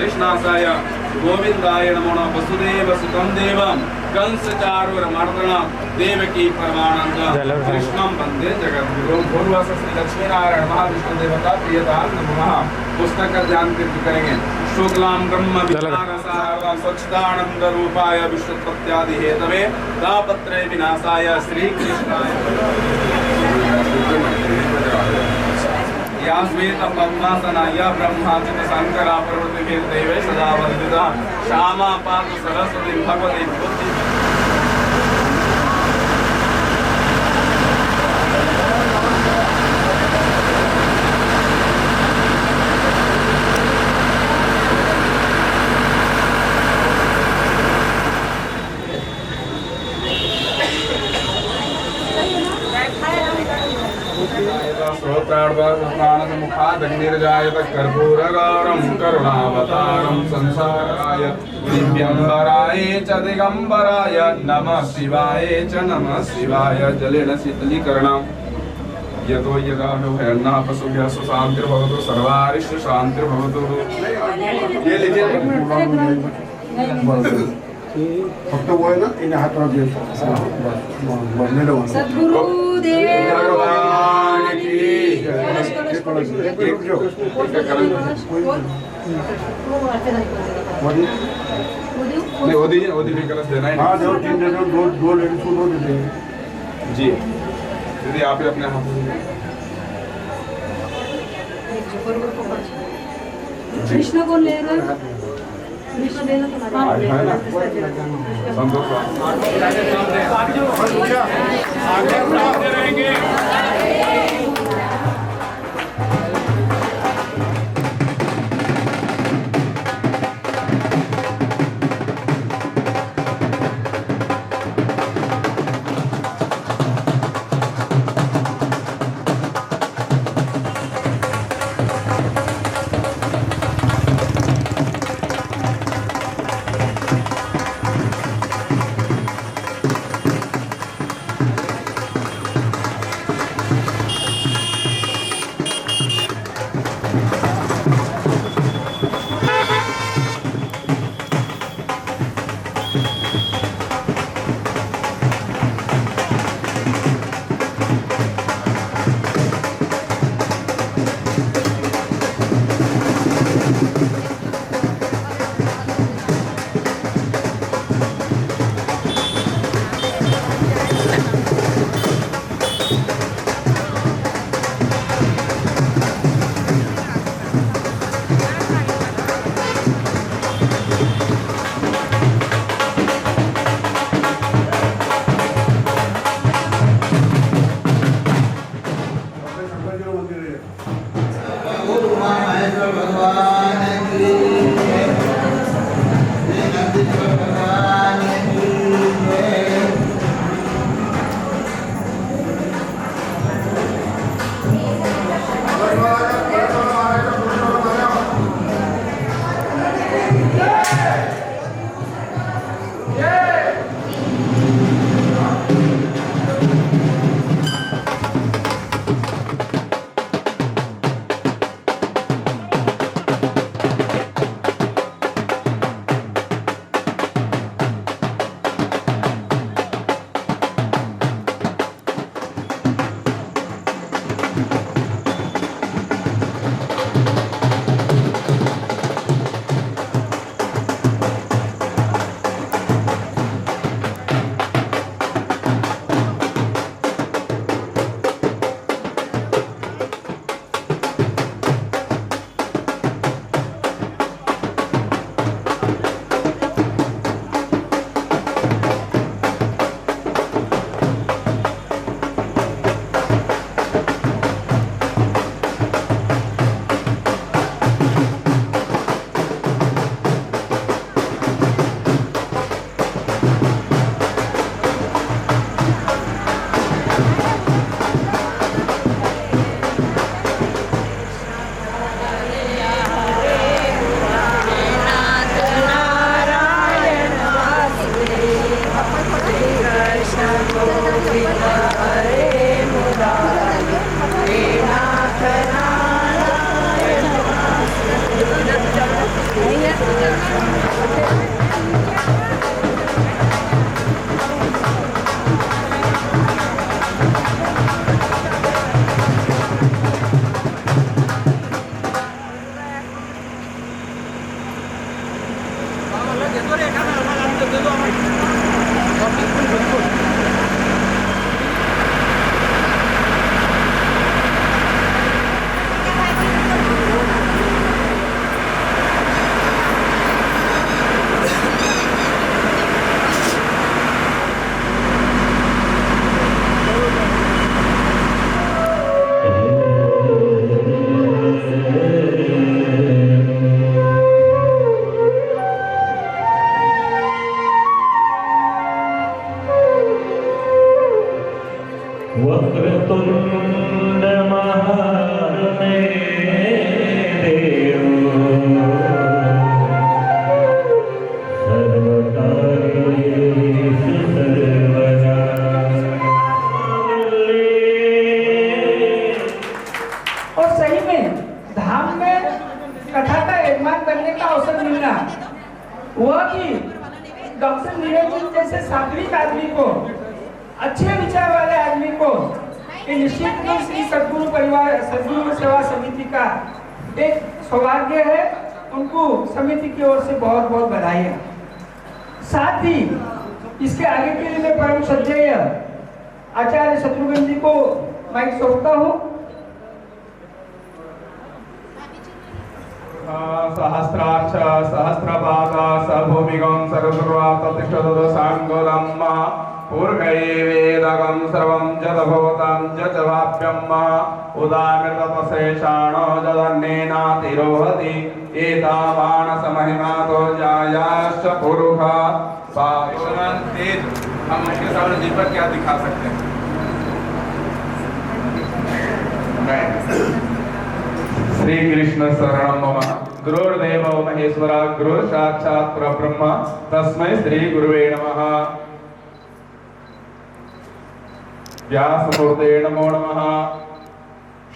कृष्णासाय गोविंदाय नमो नमः। वसुदेव सुतं देवं कंसचारूरमर्दन देवकी परमानंद कृष्णं वंदे जगद्गुरुं। भूर्वस श्री लक्ष्मी नारायण महाविष्णु देवता प्रियता नमः। पुस्तक का ध्यान कीर्तन करेंगे। शुक्लां ब्रह्म विचारसारं स्वच्छतानंद रूपाय विष्णुत्पत्त्यादि हेतवे तापत्रय विनाशाय श्री कृष्णाय या श्वेत पद्मासनाय ब्रह्माच्युत शंकरा प्रवृत्तिर्देवे सदा वंदिता श्यामा पाद सरस्वती भगवती बुद्धि। मुखादग्निर्जायत कर्पूरगौरं करुणावतारं संसाराय दिव्यंबराय च दिगंबराय नमः शिवाय च नमः शिवाय। जलेन शीतलीकरणं यतो यगानो भयन्ना पशुभ्यः सुशान्तिर्भवतु सर्वारिष्ट शान्तिर्भवतु। ये लीजिए फक्त वो है ना इन्हें हाथ में दिया बनने दो सद्गुरु देव भगवान की नहीं ओदी भी कलश देना है। हाँ दो तीन दे दो दो लेडीज को दो दे देंगे जी दीदी आप ही अपने हाथ कृष्ण को ले रहे कृष्ण देना तो है ना संतोष आगे रहेंगे। अवसर मिलना, वह भी डॉक्टर नीरज जैसे सात्विक आदमी को, अच्छे विचार वाले आदमी को, ये निश्चित रूप से सद्गुरु परिवार सद्गुरु सेवा समिति का एक सौभाग्य है। उनको समिति की ओर से बहुत बहुत बधाई है। साथ ही इसके आगे के लिए मैं परम श्रद्धेय आचार्य शत्रुघ्न जी को माइक सौंपता हूँ। सहस्राक्ष सहस्रपाद सभूमिगं सर्वसर्वातिष्ठतु सांगोलम् पूर्वैवेदगं सर्वं जदभूतं जवाप्यम् उदामृतशेषाणो जदन्नेनातिरोहति एतावानसमहिमातो जायाश्च पुरुषा पावनं तेज। हम उनके सामने जी पर क्या दिखा सकते हैं? श्री कृष्ण शरणं मम गुरुर्देवो महेश्वरा गुरु साक्षात् परब्रह्म तस्मै श्री गुरुवे नमः। व्यासमूर्ते नमो नमः।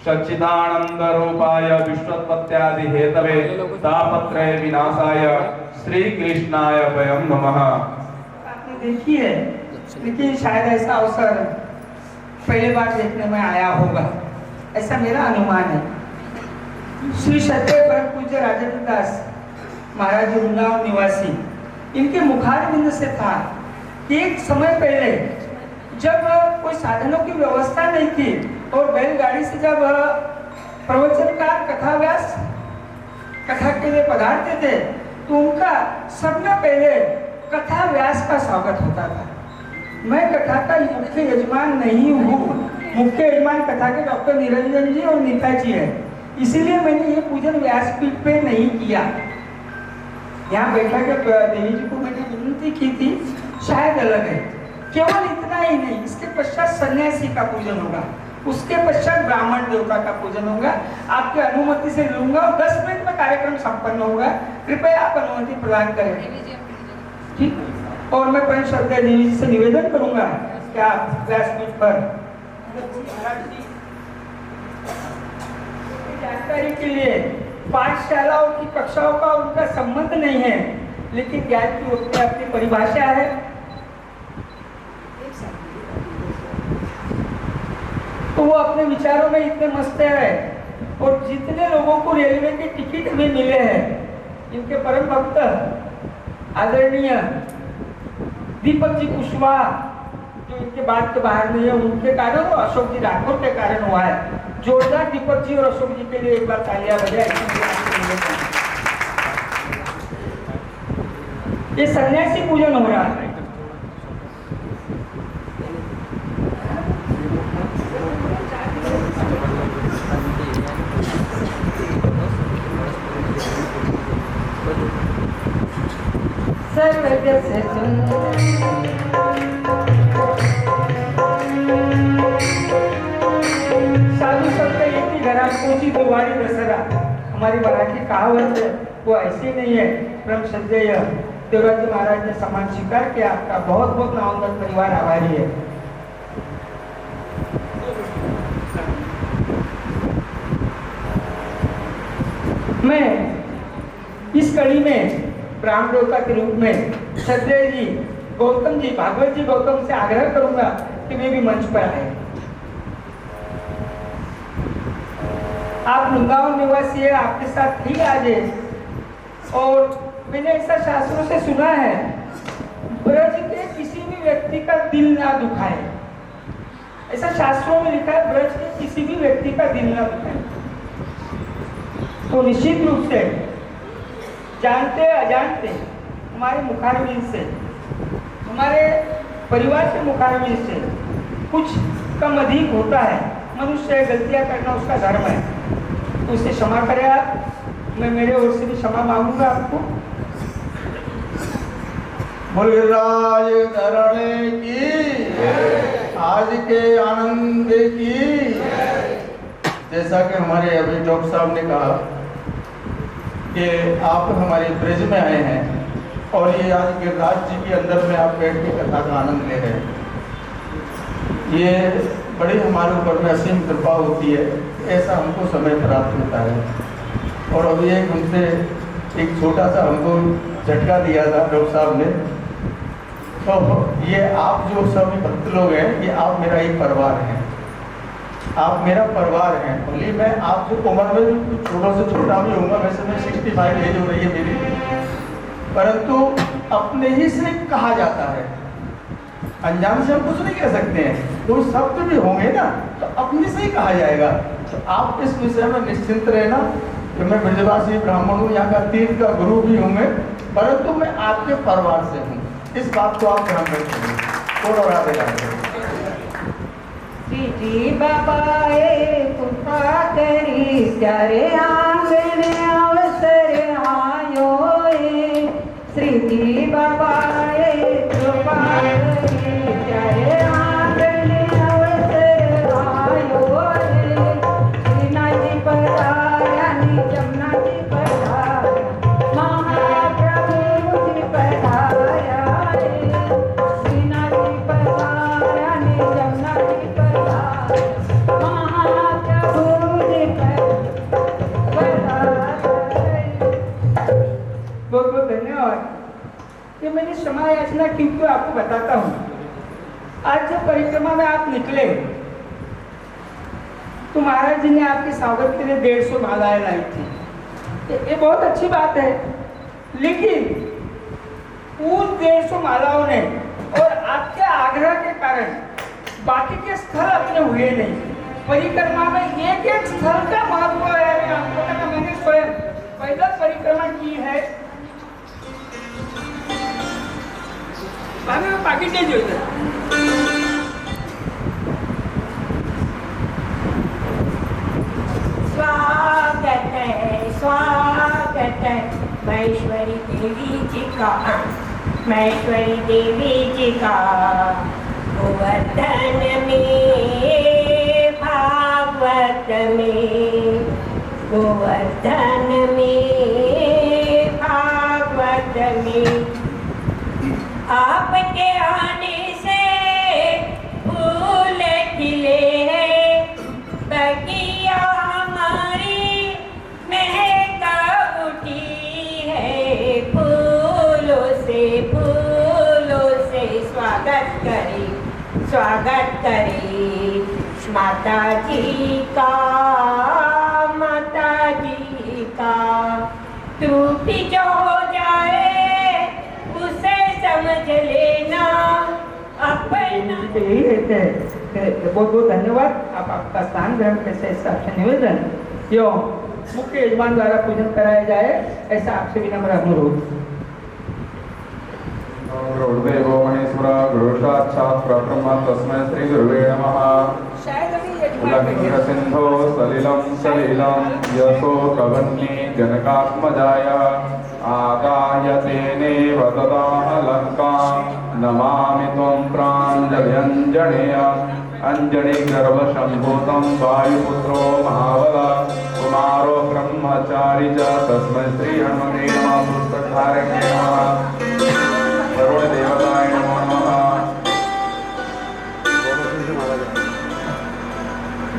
सच्चिदानंद रूपाय विश्वोत्पत्त्यादि हेतवे तापत्रय विनाशाय श्री कृष्णाय वयं नमः। आपने देखी है, लेकिन शायद ऐसा अवसर पहली बार देखने में आया होगा, ऐसा मेरा अनुमान है। श्री सत्य परम पूज्य राजेंद्र दास महाराज वृंदावन निवासी, इनके मुखारबिंद से था कि एक समय पहले जब कोई साधनों की व्यवस्था नहीं थी और बैलगाड़ी से जब प्रवचनकार कथा व्यास कथा के लिए पधारते थे तो उनका सबसे पहले कथा व्यास का स्वागत होता था। मैं कथा का मुख्य यजमान नहीं हूँ, मुख्य यजमान कथा के डॉक्टर निरंजन जी और नीता जी है, इसीलिए मैंने ये पूजन व्यासपीठ पे नहीं किया। यहाँ बैठा के देवी जी को मैंने विनती की थी, शायद अलग है। केवल इतना ही नहीं, इसके पश्चात सन्यासी का पूजन होगा, उसके पश्चात ब्राह्मण देवता का पूजन होगा। आपकी अनुमति से लूंगा और 10 मिनट में कार्यक्रम संपन्न होगा। कृपया आप अनुमति प्रदान करें, ठीक। और मैं परम श्रद्धेय देवी जी से निवेदन करूंगा कि आप व्यासपीठ पर जानकारी के लिए पाठशालाओं की कक्षाओं का उनका संबंध नहीं है, लेकिन ज्ञान की अपनी परिभाषा है। तो वो अपने विचारों में इतने मस्त है और जितने लोगों को रेलवे के टिकट भी मिले हैं, इनके परम भक्त आदरणीय दीपक जी कुशवाहा जो इनके बाद के बाहर नहीं है, उनके कारण और अशोक जी राठौर के कारण हुआ है। जोरदार दीपक जी और अशोक जी के लिए एक बार तालियां बजाएं। ये सन्यासी पूजन हो रहा है। साधु संत एक ही घरात कोची दुवारी दसरा, हमारी मराठी कहावत है, वो ऐसी नहीं है। परम श्रद्धेय देवराज जी महाराज ने सम्मान स्वीकार किया। आपका बहुत बहुत नामवंत परिवार आभारी है। मैं इस कड़ी में ब्राह्मण देवता के रूप में श्रद्धेय जी गौतम जी भागवत जी गौतम से आग्रह करूंगा कि वे भी मंच पर आए। आप वृंदावन निवासी है, आपके साथ ही आ जाए। और मैंने ऐसा शास्त्रों से सुना है, ब्रज के किसी भी व्यक्ति का दिल ना दुखाए, ऐसा शास्त्रों में लिखा है, ब्रज के किसी भी व्यक्ति का दिल ना दुखाए। तो निश्चित रूप से जानते अजानते हमारे मुखारबिंद से, हमारे परिवार के मुखारबिंद से कुछ कम अधिक होता है। मनुष्य गलतियां करना उसका धर्म है, तो उसे क्षमा करें आप। मैं मेरे ओर से भी क्षमा मांगूंगा आपको। मुलराज धरणे की, आज के आनंद की। जैसा कि हमारे अभी डॉक्टर साहब ने कहा कि आप हमारे ब्रज में आए हैं और ये आज गिरिराज जी के अंदर में आप बैठ के कथा का आनंद ले रहे हैं, ये बड़ी हमारे ऊपर में असीम कृपा होती है। ऐसा हमको समय प्राप्त होता है। और अभी एक हमसे एक छोटा सा हमको झटका दिया था डॉक्टर साहब ने। तो ये आप जो सभी भक्त लोग हैं, ये आप मेरा एक परिवार हैं, आप मेरा परिवार हैं। भले मैं आप जो उम्र में छोटों से छोटा भी होऊंगा, वैसे मैं 65 एज हो रही है मेरी, परंतु अपने ही से कहा जाता है, अनजान से हम कुछ नहीं कह सकते हैं। तो शब्द भी होंगे ना तो अपने से ही कहा जाएगा। तो आप इस विषय में निश्चिंत रहना कि मैं ब्रजवासी ब्राह्मण हूँ, यहाँ का तीर्थ का गुरु भी हूँ मैं, परंतु मैं आपके परिवार से हूँ, इस बात को आप ध्यान रखेंगे। कौन और आगे जी बाबाए कृपा करी प्यारे आंगन अवसर आयो श्री जी बाबाए कृपा करी प्यारे आंगन अवसर आयो श्रीनाथ जी पधारा जमुना जी पधारा महाप्रभु जी पधारा श्रीनाथ जी पधारा जमुना जी बहुत बहुत धन्यवाद। ये मैंने क्षमा याचना की तो आपको बताता हूँ। आज जब परिक्रमा में आप निकले तो महाराज जी ने आपके स्वागत के लिए 150 मालाएं लाई थी। ये बहुत अच्छी बात है, लेकिन उन 150 मालाओं ने और आपके आग्रह के कारण बाकी के स्थल अपने हुए नहीं। परिक्रमा में एक एक स्थल का महत्व है। मैं आपको कहता, मैंने स्वयं पैदल परिक्रमा की है। बाद में पाकिट दे दो। स्वागत है महेश्वरी देवी जी का, महेश्वरी देवी जी का गोवर्धन में भागवत में, गोवर्धन में भागवत में आपके आने से फूल खिले हैं, बगिया हमारी महका उठी है, फूलों से स्वागत करें, स्वागत करें माता जी का, माता जी का। त्रुटि जो हो जाए उसे समझ लेना अपना। यही रहते हैं। बहुत बहुत धन्यवाद। आप आपका स्थान ग्रहण कैसे ऐसा निवेदन यो मुख्य यजमान द्वारा पूजन कराया जाए, ऐसा आपसे विनम्र अनुरोध। गुरुदेवो महेश्वर गुरुसाक्षात् परब्रह्म तस्मै श्री गुरुवे नमः। लक्ष्मीसिन्धो सलिलं सलिलं यशो कवन्ये जनकात्मजाय आदाय तेनेव ददाह लङ्कां नमामि त्वं प्राञ्जल्यञ्जनेय अंजनी गर्भसम्भूतं वायुपुत्रो महाबला कुमारो ब्रह्मचारी च तस्मै श्री हनुमते नमः। पुस्तकधारिणे नमः। वरुण देवताय नमो नमः।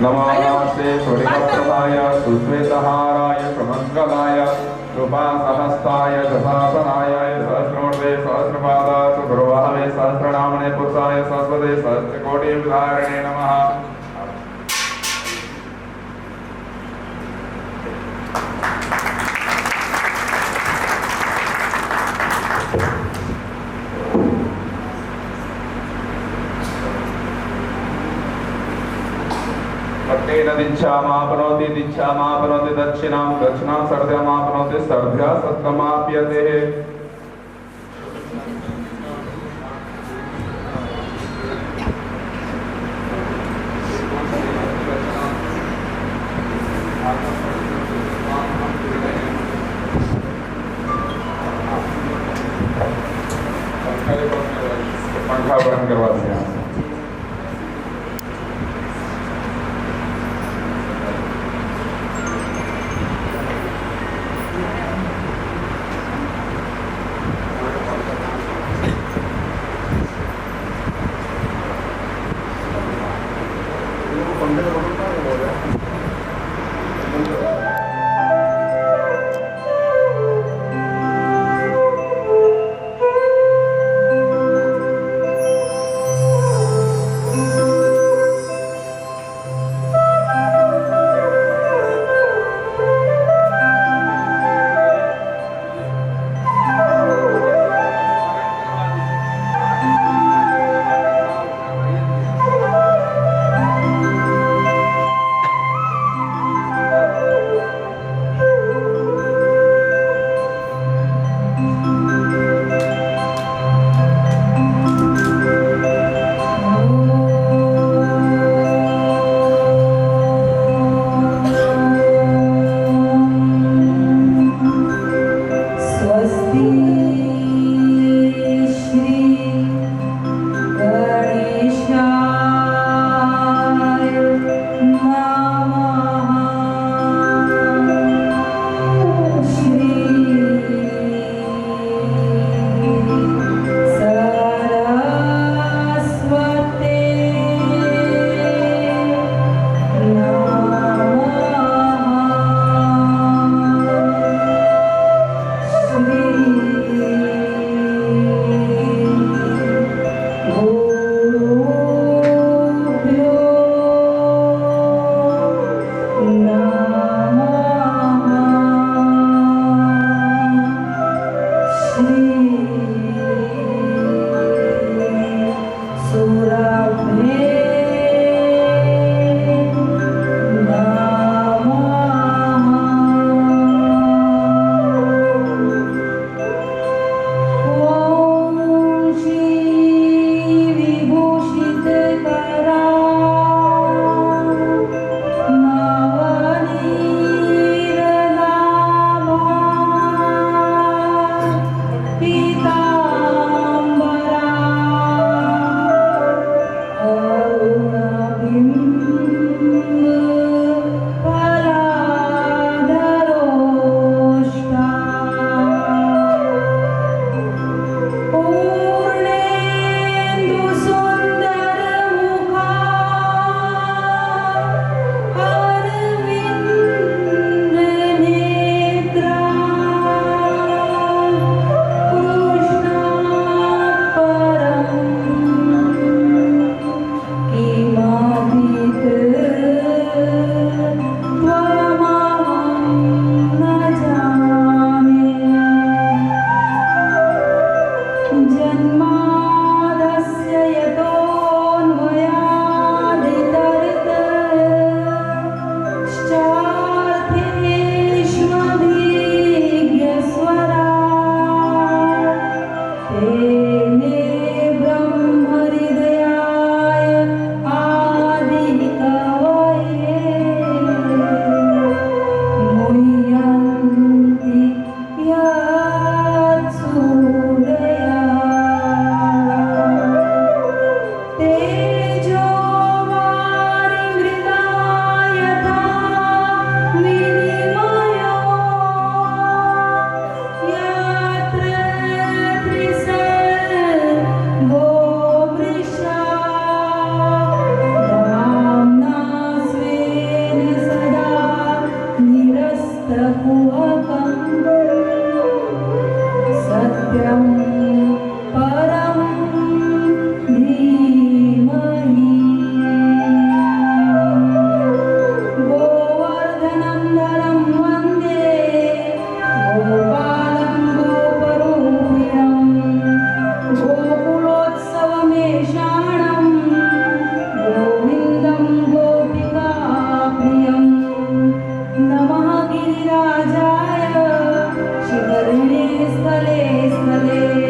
नमस्ते सूर्यप्रभाय सुश्वेतहाराय सुमङ्गलाय कृपासहस्ताय दशासनाय सहस्रमूर्ते सहस्रपादाय सुप्रभावे सहस्रनामने पुरुषाय सरस्वते सहस्रकोटिविधारिणे नमः। दीक्षामापनोति दीक्षामापनोति दक्षिणां दक्षिणां सर्ध्यामापनोति सर्ध्या सत्तमाप्यते। पंखा बंद करवा दिया। गिरिराजाय शिखरणे स्थले स्थले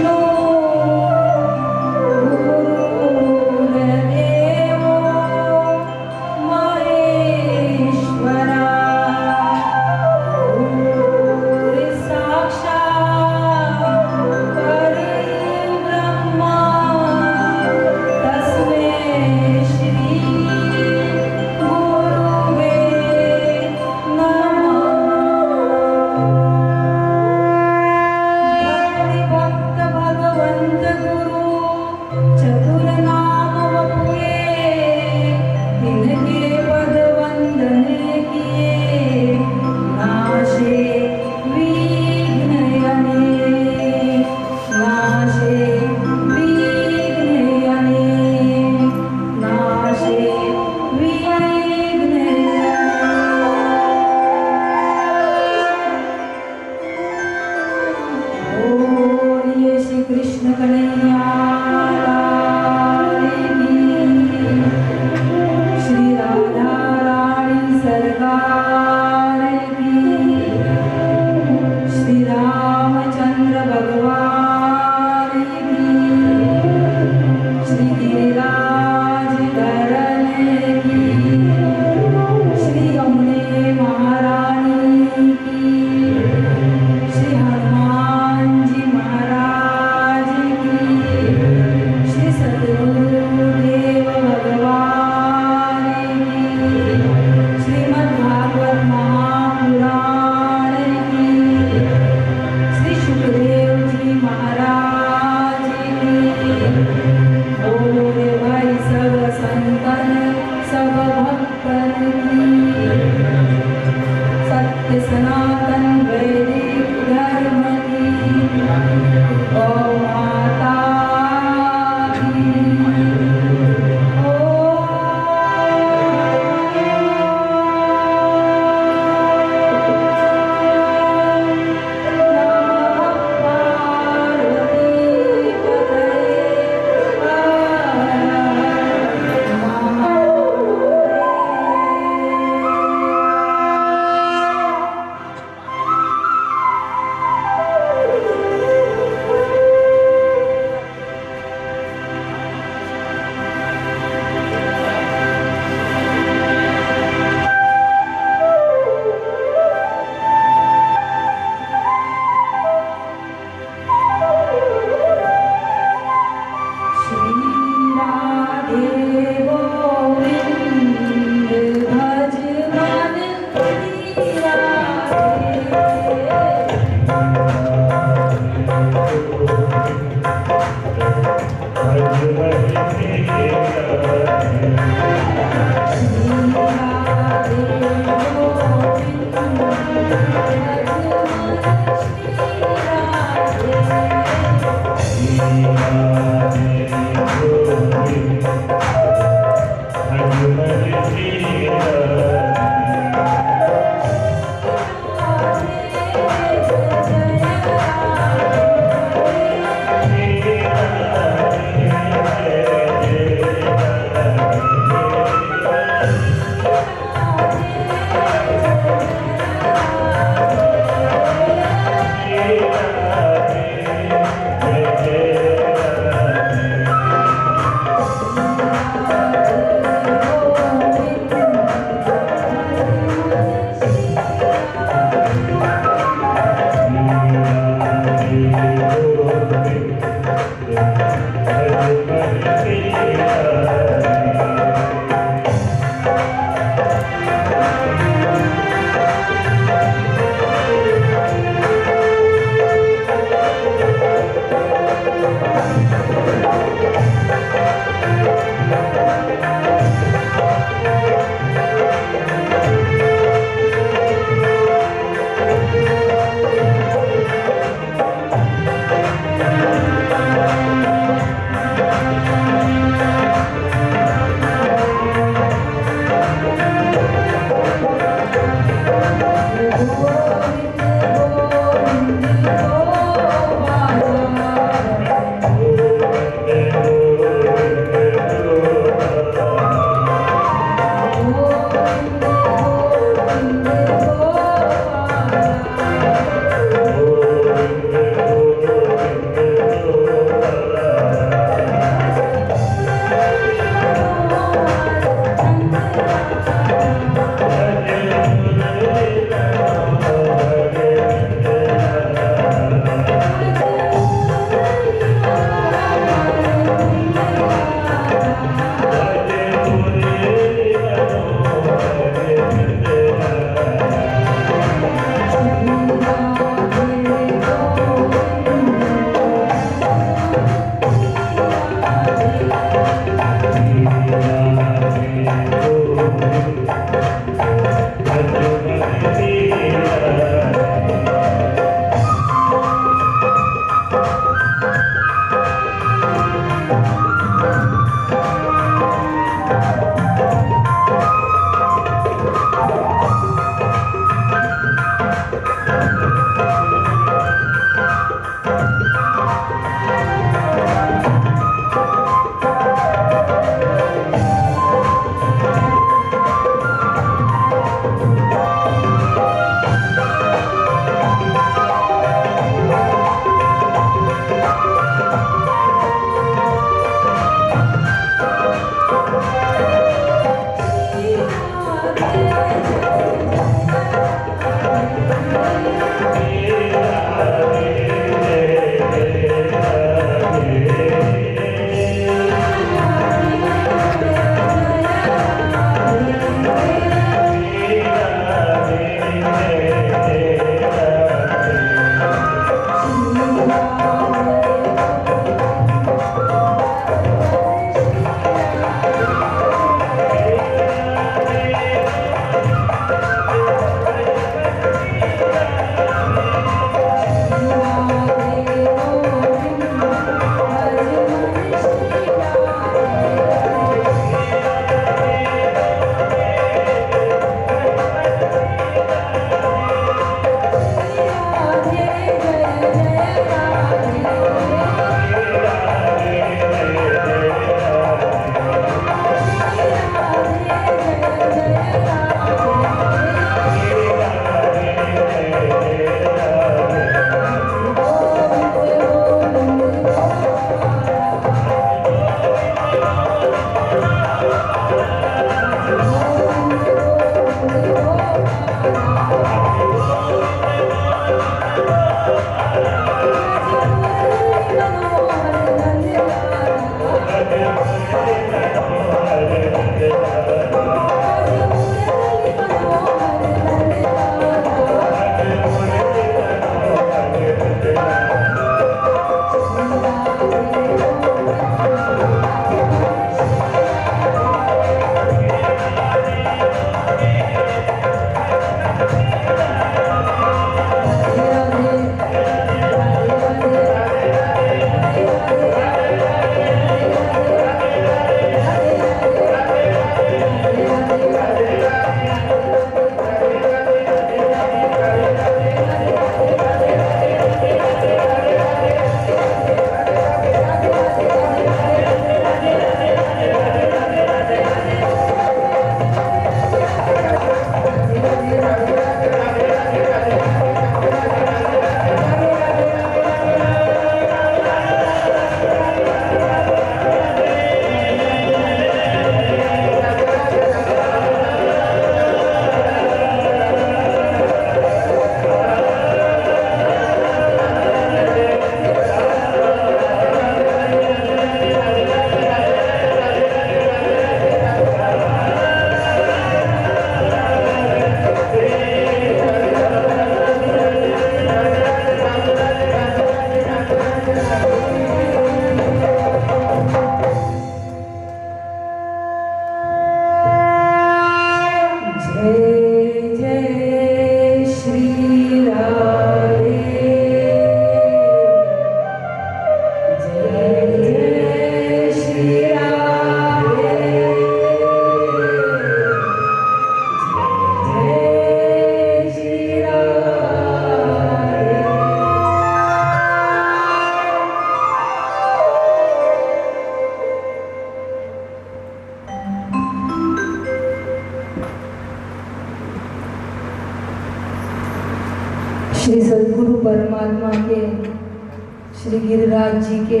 श्री गिरिराज जी के,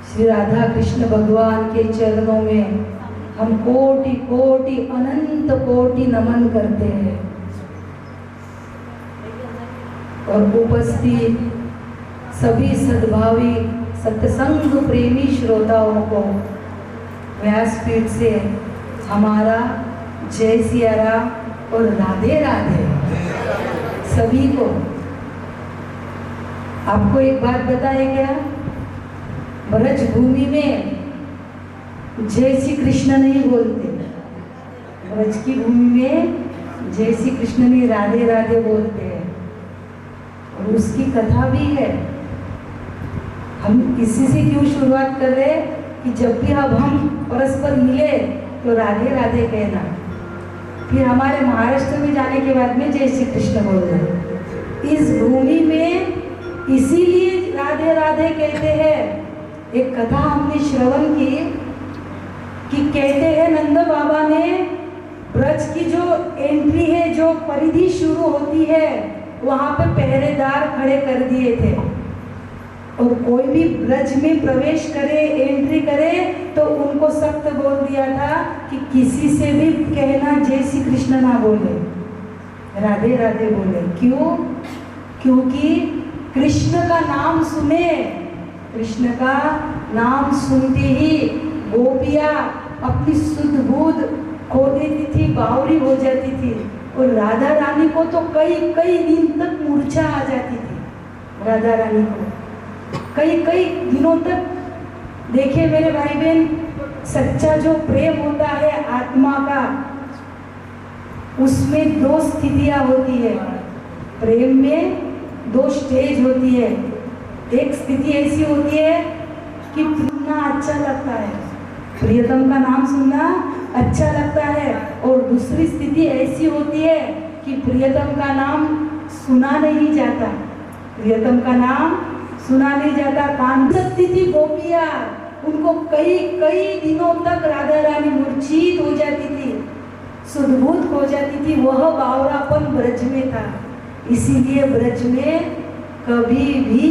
श्री राधा कृष्ण भगवान के चरणों में हम कोटि कोटि अनंत कोटि नमन करते हैं। और उपस्थित सभी सद्भावी सत्संग प्रेमी श्रोताओं को व्यासपीठ से हमारा जय सिया राम और राधे राधे सभी को। आपको एक बात बताए क्या, ब्रज भूमि में जय श्री कृष्ण नहीं बोलते, ब्रज की भूमि में जय श्री कृष्ण नहीं राधे राधे बोलते हैं। और उसकी कथा भी है। हम इसी से क्यों शुरुआत कर रहे हैं कि जब भी अब हम परस्पर मिले तो राधे राधे कहना, फिर हमारे महाराष्ट्र में जाने के बाद में जय श्री कृष्ण बोल रहे। इस भूमि में इसीलिए राधे राधे कहते हैं। एक कथा हमने श्रवण की कि कहते हैं नंद बाबा ने ब्रज की जो एंट्री है, जो परिधि शुरू होती है, वहां पे पहरेदार खड़े कर दिए थे। और कोई भी ब्रज में प्रवेश करे, एंट्री करे तो उनको सख्त बोल दिया था कि किसी से भी कहना जय श्री कृष्ण ना बोले, राधे राधे बोले। क्यों? क्योंकि कृष्ण का नाम सुने, कृष्ण का नाम सुनते ही गोपियाँ अपनी शुद्ध बुद्ध खो देती थी, बावरी हो जाती थी। और राधा रानी को तो कई कई दिन तक मूर्छा आ जाती थी। राधा रानी को कई कई दिनों तक, देखिए मेरे भाई बहन, सच्चा जो प्रेम होता है आत्मा का, उसमें दो स्थितियां होती है। प्रेम में दो स्टेज होती है। एक स्थिति ऐसी होती है कि सुनना अच्छा लगता है, प्रियतम का नाम सुनना अच्छा लगता है। और दूसरी स्थिति ऐसी होती है कि प्रियतम का नाम सुना नहीं जाता, प्रियतम का नाम सुना नहीं जाता। कान सकती थी गोपियाँ, उनको कई कई दिनों तक राधा रानी मूर्छित हो जाती थी, सुदबुद हो जाती थी। वह बावरापन ब्रज में था। इसीलिए ब्रज में कभी भी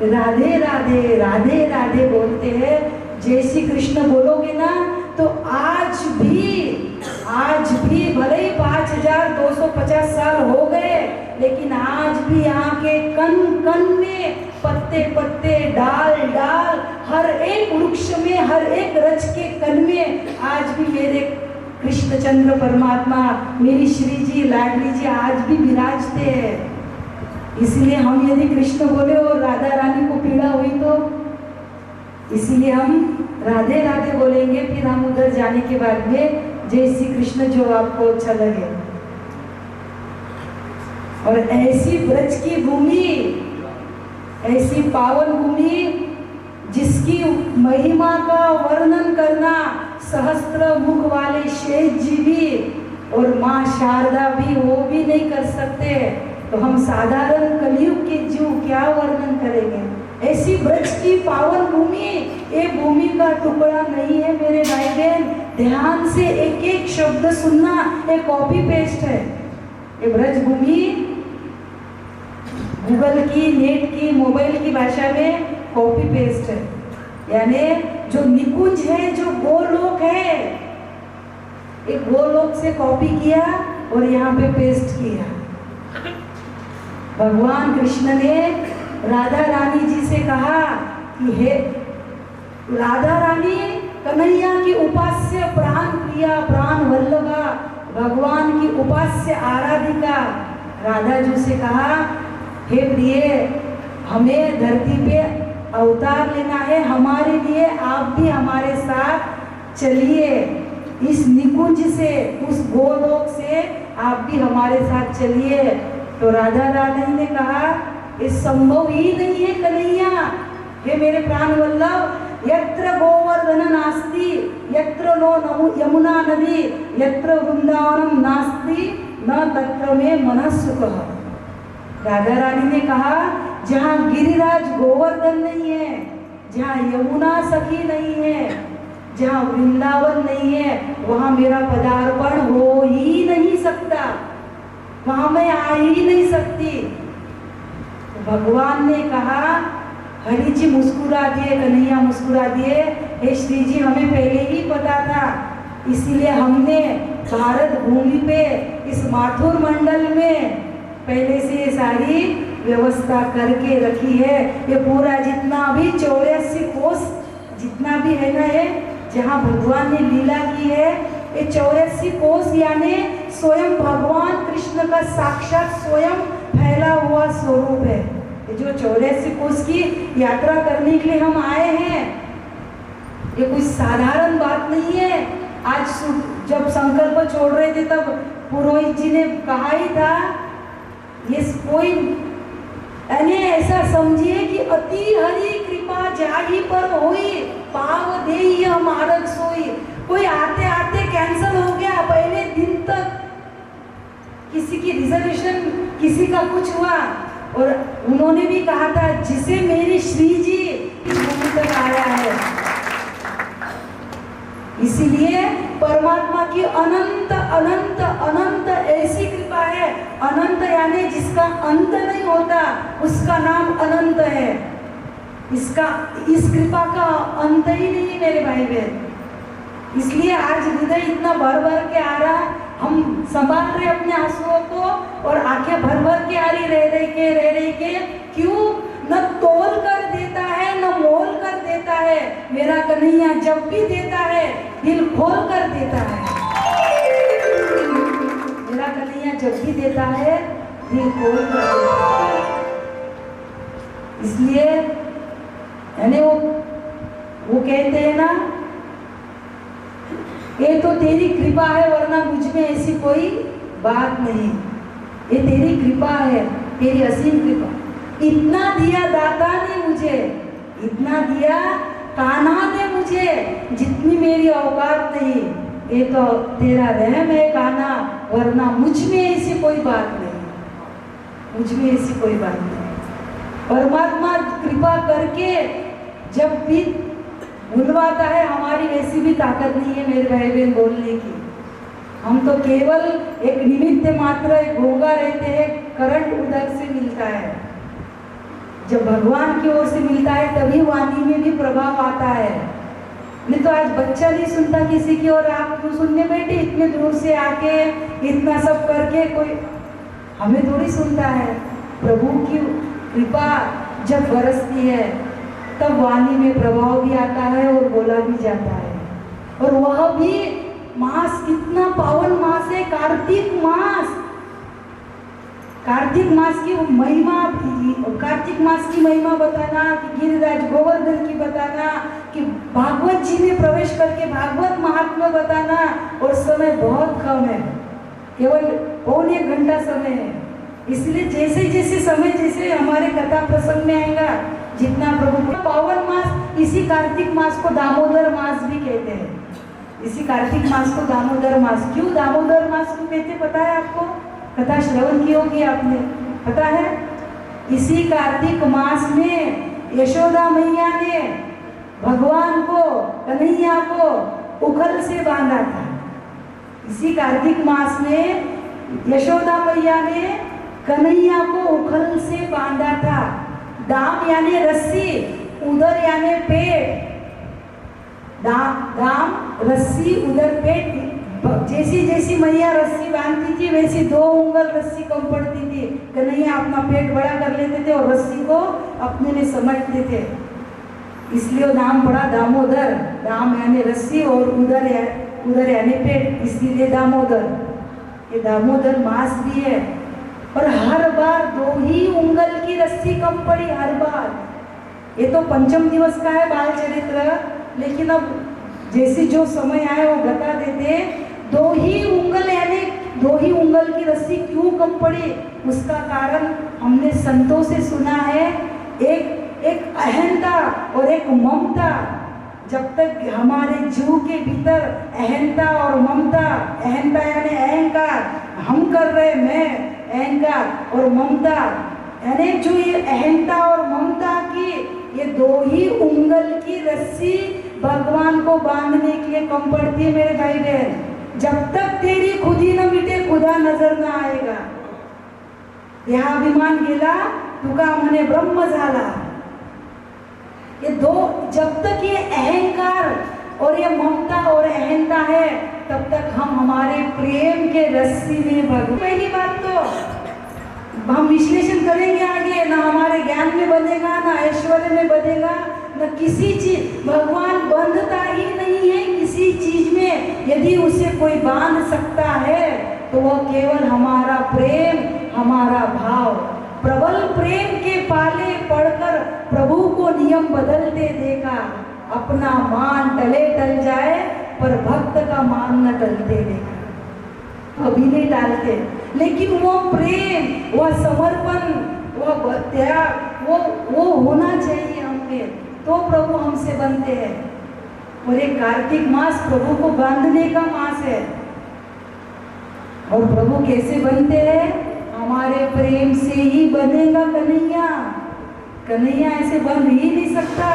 राधे राधे राधे राधे बोलते हैं। जय श्री कृष्ण बोलोगे ना तो आज भी भले ही 5250 साल हो गए, लेकिन आज भी यहाँ के कण कण में, पत्ते पत्ते, डाल डाल, हर एक वृक्ष में, हर एक रच के कण में आज भी मेरे कृष्णचंद्र परमात्मा, मेरी श्री जी, लाडली जी आज भी विराजते हैं। इसलिए हम यदि कृष्ण बोले और राधा रानी को पीड़ा हुई तो इसीलिए हम राधे राधे बोलेंगे। फिर हम उधर जाने के बाद में जय श्री कृष्ण जो आपको अच्छा लगे। और ऐसी ब्रज की भूमि, ऐसी पावन भूमि जिसकी महिमा का वर्णन करना सहस्त्र मुख वाले शेष जी भी और माँ शारदा भी वो भी नहीं कर सकते, तो हम साधारण कलयुग के जीव क्या वर्णन करेंगे। ऐसी ब्रज की पावन भूमि, ये भूमि का टुकड़ा नहीं है मेरे भाई बहन। ध्यान से एक एक शब्द सुनना, ये कॉपी पेस्ट है। ये ब्रज भूमि गूगल की, नेट की, मोबाइल की भाषा में कॉपी पेस्ट है। यानी जो निकुंज है, जो गोलोक है, एक गोलोक से कॉपी किया और यहाँ पे पेस्ट किया। भगवान कृष्ण ने राधा रानी जी से कहा कि हे राधा रानी, कन्हैया की उपास्य प्राण प्रिया, प्राण वल्लभा, भगवान की उपास्य आराधिका। राधा जी से कहा, हे प्रिय, हमें धरती पे अवतार लेना है, हमारे लिए आप भी हमारे साथ चलिए। इस निकुंज से, उस गोलोक से आप भी हमारे साथ चलिए। तो राधा रानी ने कहा, ये संभव ही नहीं है कन्हैया, हे मेरे प्राण वल्लभ। यत्र गोवर्धन नास्ति, यत्र नो यमुना नदी, यत्र वृंदावनम नास्ति, न तत्र में मनः सुखः। राधा रानी ने कहा, जहाँ गिरिराज गोवर्धन नहीं है, जहाँ यमुना सखी नहीं है, जहाँ वृंदावन नहीं है, वहाँ मेरा पदार्पण हो ही नहीं सकता, वहाँ मैं आ ही नहीं सकती। भगवान ने कहा, हरि जी मुस्कुरा दिए, कन्हैया मुस्कुरा दिए, हे श्री जी हमें पहले ही पता था, इसीलिए हमने भारत भूमि पे इस माथुर मंडल में पहले से ये सारी व्यवस्था करके रखी है। ये पूरा जितना भी 84 कोस जितना भी है ना, ये जहाँ भगवान ने लीला की है, ये 84 कोस यानी स्वयं भगवान कृष्ण का साक्षात स्वयं फैला हुआ स्वरूप है। ये जो 84 कोस की यात्रा करने के लिए हम आए हैं, ये कोई साधारण बात नहीं है। आज जब संकल्प छोड़ रहे थे तब पुरोहित जी ने कहा ही था, ये कोई यानी ऐसा समझिए कि अति हरि कृपा जाही पर होई, पाव देहि मार्ग सोई। कोई आते आते कैंसिल हो गया, पहले दिन तक किसी की रिजर्वेशन, किसी का कुछ हुआ, और उन्होंने भी कहा था जिसे मेरे श्री जी भूमि तक आया है। इसीलिए परमात्मा की अनंत अनंत अनंत ऐसी कृपा है। अनंत यानी जिसका अंत नहीं होता, उसका नाम अनंत है। इस कृपा का अंत ही नहीं मेरे भाई बहन। इसलिए आज हृदय इतना भर भर के आ रहा, हम संभाल रहे अपने आंसुओं को, और आंखें भर भर के आ रही रह रही के। क्यों? न तोल कर देता है, न मोल कर देता है। मेरा कन्हैया जब भी देता है, दिल खोल कर देता है। मेरा कन्हैया जब भी देता है, दिल खोल कर देता है। इसलिए यानी वो कहते हैं ना, ये तो तेरी कृपा है, वरना मुझ में ऐसी कोई बात नहीं। ये तेरी कृपा है, तेरी असीम कृपा। इतना दिया दाता ने मुझे, इतना दिया कान्हा ने मुझे, जितनी मेरी औकात नहीं। ये तो तेरा रहम है कान्हा, वरना मुझ में ऐसी कोई बात नहीं, मुझ में ऐसी कोई बात नहीं। परमात्मा कृपा करके जब भी बुलवाता है, हमारी वैसी भी ताकत नहीं है मेरे भाई बहन बोलने की। हम तो केवल एक निमित्त मात्र, एक भोगा रहते हैं। करंट उधर से मिलता है, जब भगवान की ओर से मिलता है तभी वाणी में भी प्रभाव आता है। नहीं तो आज बच्चा नहीं सुनता किसी की, और आप क्यों सुनने बैठे इतने दूर से आके, इतना सब करके, कोई हमें थोड़ी सुनता है। प्रभु की कृपा जब बरसती है तब वाणी में प्रभाव भी आता है और बोला भी जाता है। और वह भी मास कितना पावन मास है, कार्तिक मास। कार्तिक मास की महिमा, कार्तिक मास की महिमा बताना, कि गिरिराज गोवर्धन की बताना, कि भागवत जी में प्रवेश करके भागवत महात्म्य बताना। और समय बहुत कम है, केवल 1 घंटा समय है। इसलिए जैसे जैसे समय, जैसे हमारे कथा प्रसंग में आएगा, जितना प्रभु पावन मास, इसी कार्तिक मास को दामोदर मास भी कहते हैं। इसी कार्तिक मास को दामोदर मास, क्यों दामोदर मास को कहते पता है आपको? कथा श्रवण की होगी आपने, पता है? इसी कार्तिक मास में यशोदा मैया ने भगवान को, कन्हैया को उखल से बांधा था। इसी कार्तिक मास में यशोदा मैया ने कन्हैया को उखल से बांधा था। दाम यानी रस्सी, उदर यानी पेट। दाम रस्सी, उदर पेट। जैसी जैसी मैया रस्सी बांधती थी, वैसी 2 उंगल रस्सी कम पड़ती थी। कन्हैया अपना पेट बड़ा कर लेते थे और रस्सी को अपने में समेटते थे, इसलिए नाम पड़ा दामोदर। दाम यानी रस्सी और उदर यानी पेट, इसीलिए दामोदर। ये दामोदर मास भी है। और हर बार 2 ही उंगल की रस्सी कम पड़ी, हर बार। ये तो पंचम दिवस का है बाल चरित्र, लेकिन अब जैसे जो समय आए वो बता देते। 2 ही उंगल यानी 2 ही उंगल की रस्सी क्यों कम पड़ी, उसका कारण हमने संतों से सुना है। एक अहंता और एक ममता। जब तक हमारे जीव के भीतर अहंता और ममता, अहंता यानी अहंकार, हम कर रहे मैं, अहंकार और ममता यानी जो ये अहंता और ममता की ये 2 ही उंगल की रस्सी भगवान को बांधने के लिए कम पड़ती है मेरे भाई बहन। जब तक तेरी खुदी न मिटे खुदा नजर न आएगा। यह अभिमान गेला तुका म्हणे ब्रह्म झाला। ये दो, जब तक ये अहंकार और ये ममता और अहंता है तब तक हम हमारे प्रेम के रस्सी में भगवान। पहली बात तो हम विश्लेषण करेंगे आगे, ना हमारे ज्ञान में बनेगा, ना ऐश्वर्य में बनेगा, न किसी चीज। भगवान बंधता ही नहीं है किसी चीज में। यदि उसे कोई बांध सकता है तो वह केवल हमारा प्रेम, हमारा भाव। प्रबल प्रेम के पाले पड़कर प्रभु को नियम बदलते देखा। अपना मान टले टल जाए पर भक्त का मान न टलते देखा। अभी नहीं टालते, लेकिन वो प्रेम, वह समर्पण, वह त्याग, वो होना चाहिए हमें, तो प्रभु हमसे बनते हैं। और ये कार्तिक मास प्रभु को बांधने का मास है। और प्रभु कैसे बनते हैं? हमारे प्रेम से ही बनेगा कन्हैया। कन्हैया ऐसे बन ही नहीं सकता।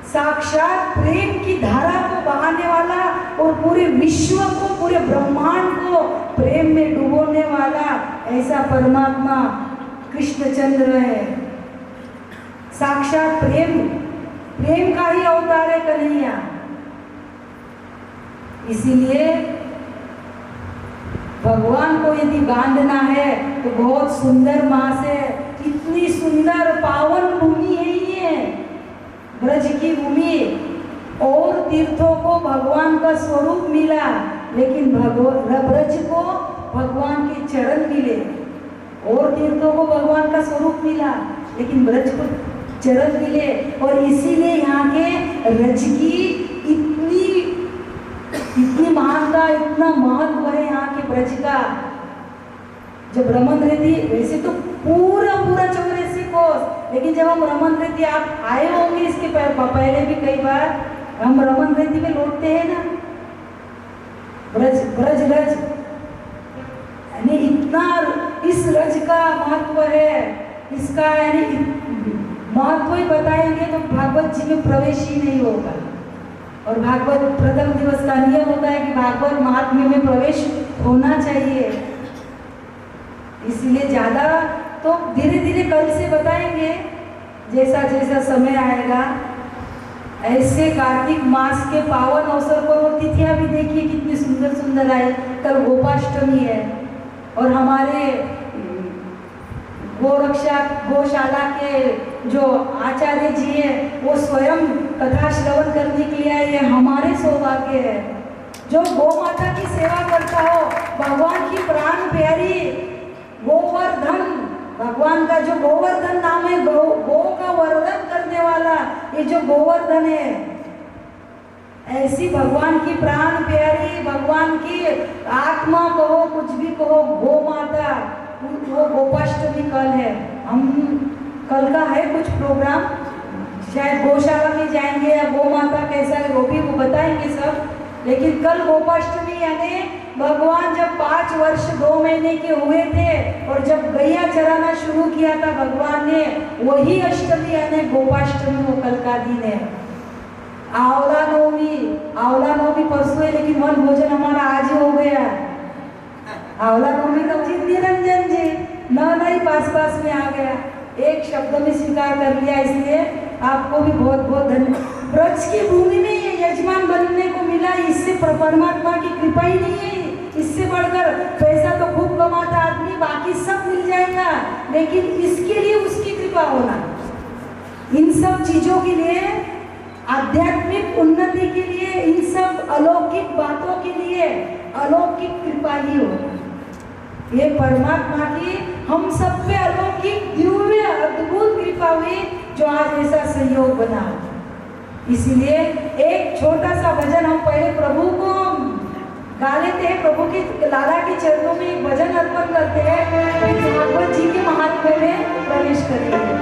साक्षात प्रेम की धारा को बहाने वाला और पूरे विश्व को, पूरे ब्रह्मांड को प्रेम में डुबोने वाला ऐसा परमात्मा कृष्णचंद्र है। साक्षात प्रेम, प्रेम का ही अवतार है कन्हैया। इसीलिए भगवान को यदि बांधना है तो बहुत सुंदर मास है। इतनी सुंदर पावन भूमि है ये ब्रज की भूमि। और तीर्थों को भगवान का स्वरूप मिला, लेकिन ब्रज को भगवान के चरण मिले। और तीर्थों को भगवान का स्वरूप मिला, लेकिन ब्रज को चरण मिले। और इसीलिए यहाँ के रज की इतनी महानता, इतना महत्व है यहाँ के ब्रज का। जब रमन रेती, वैसे तो पूरा 84 कोस, लेकिन जब हम रमन रेती, आप आए होंगे इसके पहले भी कई बार, हम रमन रेती में लौटते हैं ना, ब्रज रज, यानी इतना इस रज का महत्व है। इसका यानी महत्व ही बताएंगे तो भागवत जी में प्रवेश ही नहीं होगा। और भागवत प्रथम दिवस का नियम होता है कि भागवत महात्म्य में प्रवेश होना चाहिए। इसलिए ज़्यादा तो धीरे धीरे कल से बताएंगे, जैसा जैसा समय आएगा। ऐसे कार्तिक मास के पावन अवसर पर और तिथियाँ भी देखिए कितनी सुंदर सुंदर आए। कल गोपाष्टमी है और हमारे गौशाला के जो आचार्य जी हैं वो स्वयं कथा श्रवण करने के लिए आए। हमारे सौभाग्य है। जो गौ माता की सेवा करता हो, भगवान की प्राण प्यारी गोवर्धन, भगवान का जो गोवर्धन नाम है, गौ का वर्धन करने वाला ये जो गोवर्धन है, ऐसी भगवान की प्राण प्यारी, भगवान की आत्मा कहो, कुछ भी कहो, गौ माता, वो गोपाष्टमी कल है। हम कल का है कुछ प्रोग्राम, शायद गौशाला में जाएंगे या गौ माता कैसा है वो भी वो बताएंगे सब। लेकिन कल गोपाष्टमी यानी भगवान जब 5 वर्ष 2 महीने के हुए थे और जब गैया चराना शुरू किया था भगवान ने, वही अष्टमी यानी गोपाष्टमी वो कल का दिन है। आंवला नवमी परसों है, लेकिन वन भोजन हमारा आज ही हो गया। आंवला नवमी का जी निरंजन जी नहीं पास में आ गया, एक शब्द में स्वीकार कर लिया, इसलिए आपको भी बहुत बहुत धन्यवाद। ब्रज की भूमि में ये यजमान बनने को मिला, इससे परमात्मा की कृपा ही नहीं है। इससे बढ़कर पैसा तो खूब कमाता आदमी, बाकी सब मिल जाएगा, लेकिन इसके लिए उसकी कृपा होना, इन सब चीजों के लिए, आध्यात्मिक उन्नति के लिए, इन सब अलौकिक बातों के लिए अलौकिक कृपा ही होना। ये परमात्मा की हम सब पे अलौकिक दिव्य अद्भुत कृपा हुई जो आज ऐसा संयोग बना। इसीलिए एक छोटा सा भजन हम पहले प्रभु को गा लेते हैं, प्रभु के लाला के चरणों में एक भजन अर्पण करते हैं, फिर भागवत जी के महात्म्य में प्रवेश करेंगे।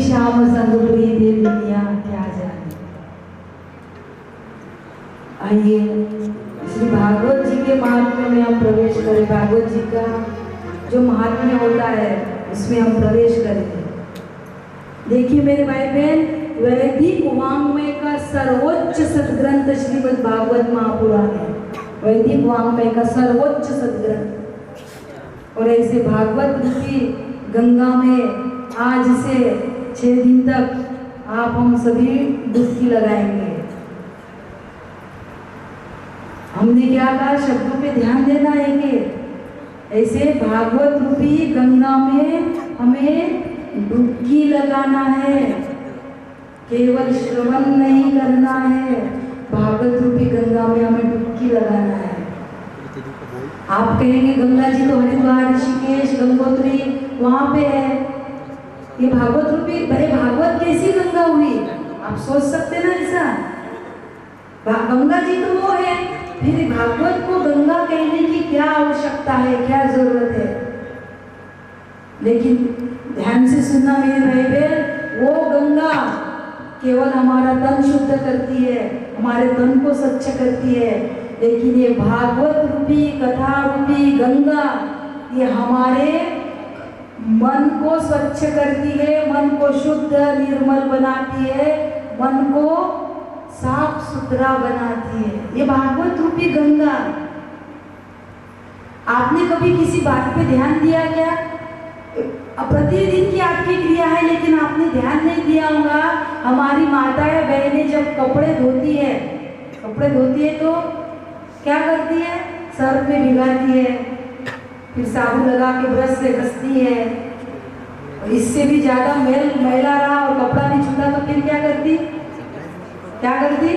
श्याम संगपुरी देविया क्या जाने। आइए श्री भागवत जी के महात्म्य में हम प्रवेश करें। भागवत जी का जो महात्म्य होता है उसमें हम प्रवेश करेंगे। देखिए मेरे भाई बहन, वैदिक वाङ्मय का सर्वोच्च सदग्रंथ श्रीमद् भागवत महापुराण है। वैदिक वाङ्मय का सर्वोच्च सदग्रंथ। और ऐसे भागवत रूपी गंगा में आज से 6 दिन तक आप हम सभी डुबकी लगाएंगे। हमने क्या कहा, शब्दों पे ध्यान देना है कि ऐसे भागवत रूपी गंगा में हमें डुबकी लगाना है, केवल श्रवण नहीं करना है। भागवत रूपी गंगा में हमें डुबकी लगाना है। आप कहेंगे गंगा जी तो हरिद्वार, ऋषिकेश, गंगोत्री वहां पे है। ये भागवत रूपी, भले भागवत कैसी गंगा हुई, आप सोच सकते ना ऐसा। गंगा जी तो वो है, फिर भागवत को गंगा कहने की क्या आवश्यकता है, क्या जरूरत है। लेकिन ध्यान से सुनना मेरे भाई बहन, वो गंगा केवल हमारा तन शुद्ध करती है, हमारे तन को स्वच्छ करती है। लेकिन ये भागवत रूपी, कथा रूपी गंगा, ये हमारे मन को स्वच्छ करती है, मन को शुद्ध निर्मल बनाती है, मन को साफ सुथरा बनाती है। ये भागवत रूपी गंगा। आपने कभी किसी बात पे ध्यान दिया क्या? प्रतिदिन की आपकी क्रिया है, लेकिन आपने ध्यान नहीं दिया होगा। हमारी माताएं बहनें जब कपड़े धोती है तो क्या करती है? सर्फ में भिगाती है, फिर साबुन लगा के ब्रश से घसती है। और इससे भी ज्यादा मैला रहा और कपड़ा नहीं छूटा तो फिर क्या करती?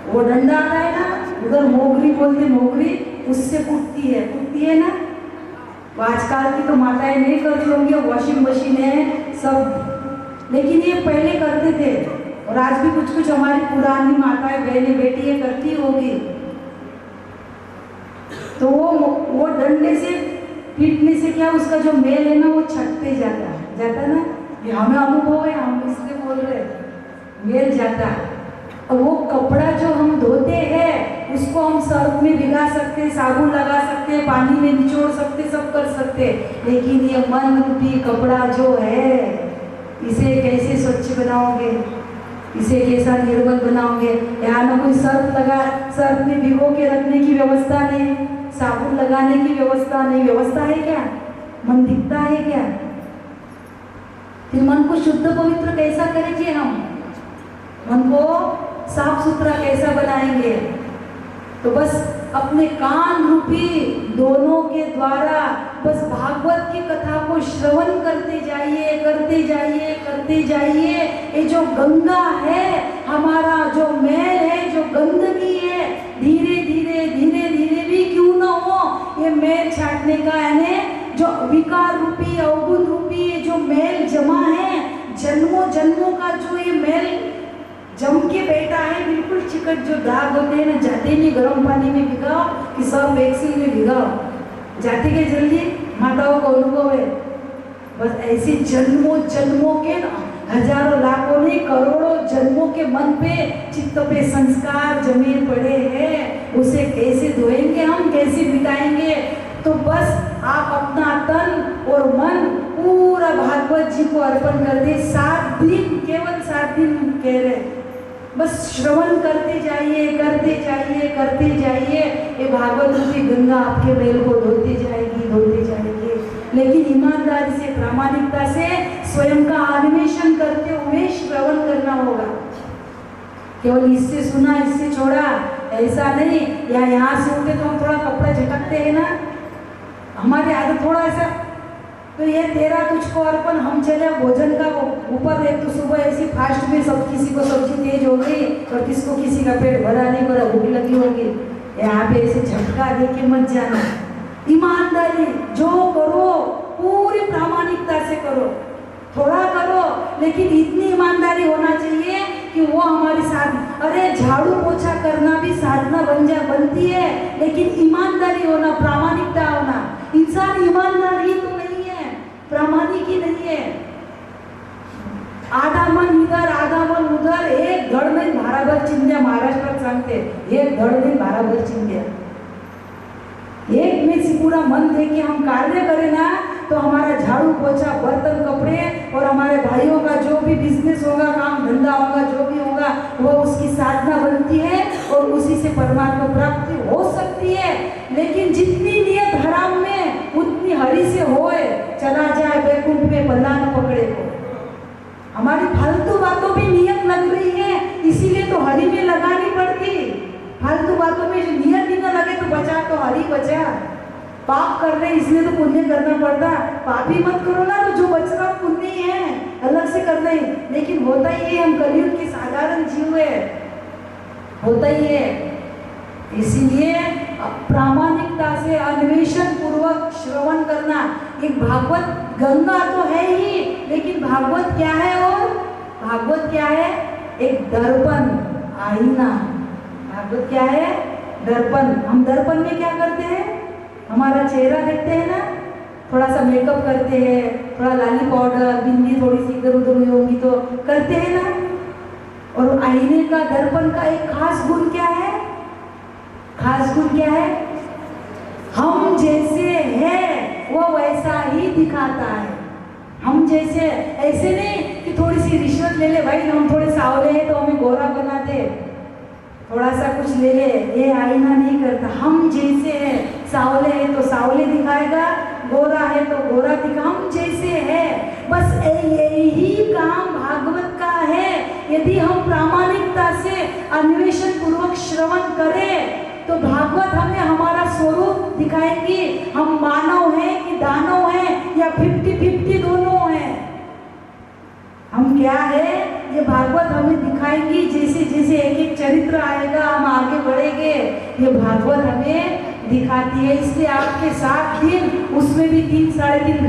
वो डंडा आता है ना, उधर मोगरी बोलते, मोगरी, उससे कूटती है ना। आजकल की तो माताएं नहीं करती होंगी, वॉशिंग मशीन है सब, लेकिन ये पहले करते थे। और आज भी कुछ हमारी पुरानी माताएं बहनें बेटियां करती होगी। तो वो डंडे से पीटने से क्या, उसका जो मेल है ना वो छटते जाता ना। ये हमें अनुभव है, हम इसलिए बोल रहे हैं, मेल जाता है। और वो कपड़ा जो हम धोते हैं उसको हम सर्फ में भिगा सकते, साबुन लगा सकते, पानी में निचोड़ सकते, सब कर सकते। लेकिन ये मन रूपी कपड़ा जो है, इसे कैसे स्वच्छ बनाओगे? इसे कैसा निर्मल बनाओगे? यहाँ ना कोई सर्फ में भिगो के रखने की व्यवस्था नहीं, साबुन लगाने की व्यवस्था नहीं। व्यवस्था है क्या? मन दिखता है क्या? फिर मन को शुद्ध पवित्र कैसा करेंगे हम? मन को साफ सुथरा कैसा बनाएंगे? तो बस अपने कान रूपी दोनों के द्वारा बस भागवत की कथा को श्रवण करते जाइए। ये जो गंगा है, हमारा जो मैल है, जो गंदगी है, धीरे धीरे भी क्यों न हो, ये मैल छाटने का, यानी जो विकार रूपी अवगुण रूपी जो मैल जमा है, जन्मों का जो ये मैल जम के बैठा है, बिल्कुल चिकट जो दाग होते हैं ना, जाते नहीं गर्म पानी में भिगाओ कि सब एक्सिल में भिगाओ, जाते के जल्दी माताओं को अनुभव है। बस ऐसे जन्मों के हजारों लाखों नहीं करोड़ों जन्मों के मन पे, चित्त पे संस्कार जमे पड़े हैं, उसे कैसे धोएंगे हम, कैसे मिटाएंगे? तो बस आप अपना तन और मन पूरा भागवत जी को अर्पण कर दे। 7 दिन, केवल 7 दिन कह रहे, बस श्रवण करते जाइए। ये भागवत रूपी गंगा आपके मैल को धोते जाएगी। लेकिन ईमानदारी से, प्रामाणिकता से स्वयं का अन्वेषण करते हुए श्रवण करना होगा। केवल इससे सुना, इससे छोड़ा, ऐसा नहीं। या यहाँ से उठे तो हम थोड़ा कपड़ा झटकते हैं ना, हमारी आदत थोड़ा ऐसा, तो ये तेरा तुझको अर्पण, हम चले भोजन का ऊपर। एक तो सुबह ऐसी फास्ट में सब, किसी को सब्जी तेज हो गई और किसी का पेट भरा नहीं, भरा भूख लगी होगी। यहाँ पे ऐसे झटका दे के मत जाना। ईमानदारी जो करो पूरी प्रामाणिकता से करो, थोड़ा करो, लेकिन इतनी ईमानदारी होना चाहिए कि वो हमारी साथ। अरे झाड़ू पोछा करना भी साधना बनती है, लेकिन ईमानदारी होना, प्रामाणिकता होना। इंसान ईमानदार ही तो नहीं है, प्रामाणिक ही नहीं है। आधा मन इधर आधा मन उधर, एक धड नहीं भाराभर चिंध्या, महाराष्ट्रात सांगते, एक धड नहीं भाराभर चिंध्या। एक में से पूरा मन दे के हम कार्य करें ना, तो हमारा झाड़ू पोछा, बर्तन, कपड़े और हमारे भाइयों का जो भी बिजनेस होगा, काम धंधा होगा, जो भी होगा, वो उसकी साधना बनती है और उसी से परमात्मा प्राप्ति हो सकती है। लेकिन जितनी नियत हराम में, उतनी हरि से होए, चला जाए बैकुंठ में बल्ला न पकड़े को। हमारी फालतू बातों में नियत लग रही है, इसीलिए तो हरि में लगानी पड़ती। फालतू बातों में जो नियत ही न लगे तो बचा तो हरि बचा। पाप कर रहे इसलिए तो पुण्य करना पड़ता। पाप ही मत करो ना, तो जो बच रहा पुण्य ही है, अलग से करना ही। लेकिन होता ही है, हम कलयुग के साधारण जीव है, होता ही है। इसीलिए प्रामाणिकता से अन्वेषण पूर्वक श्रवण करना। एक भागवत गंगा तो है ही, लेकिन भागवत क्या है? और भागवत क्या है? एक दर्पण, आईना। भागवत क्या है? दर्पण। हम दर्पण में क्या करते हैं? हमारा चेहरा देखते हैं ना, थोड़ा सा मेकअप करते हैं, थोड़ा लाली पाउडर, बिंदी थोड़ी सी इधर उधर हुई होगी तो करते हैं ना। और आईने का, दर्पण का एक खास गुण क्या है? खास गुण क्या है? हम जैसे हैं वो वैसा ही दिखाता है। हम जैसे ऐसे नहीं कि थोड़ी सी रिश्वत ले ले, भाई हम थोड़े सावले हैं तो हमें गोरा बना दे, थोड़ा सा कुछ ले ले, ये आईना नहीं करता। हम जैसे हैं, सावले हैं तो सावले दिखाएगा, गोरा है तो गोरा दिखा, हम जैसे हैं। बस यही काम भागवत का है। यदि हम प्रामाणिकता से अन्वेषण पूर्वक श्रवण करें तो भागवत हमें हमारा स्वरूप दिखाएंगे। हम मानव हैं कि दानव हैं या 50-50 दोनों हैं, हम क्या है ये भागवत हमें दिखाएंगी। जैसे जैसे एक एक चरित्र आएगा हम आगे बढ़ेंगे, ये भागवत हमें दिखाती है। इसलिए आपके 7 दिन उसमें भी 3-3.5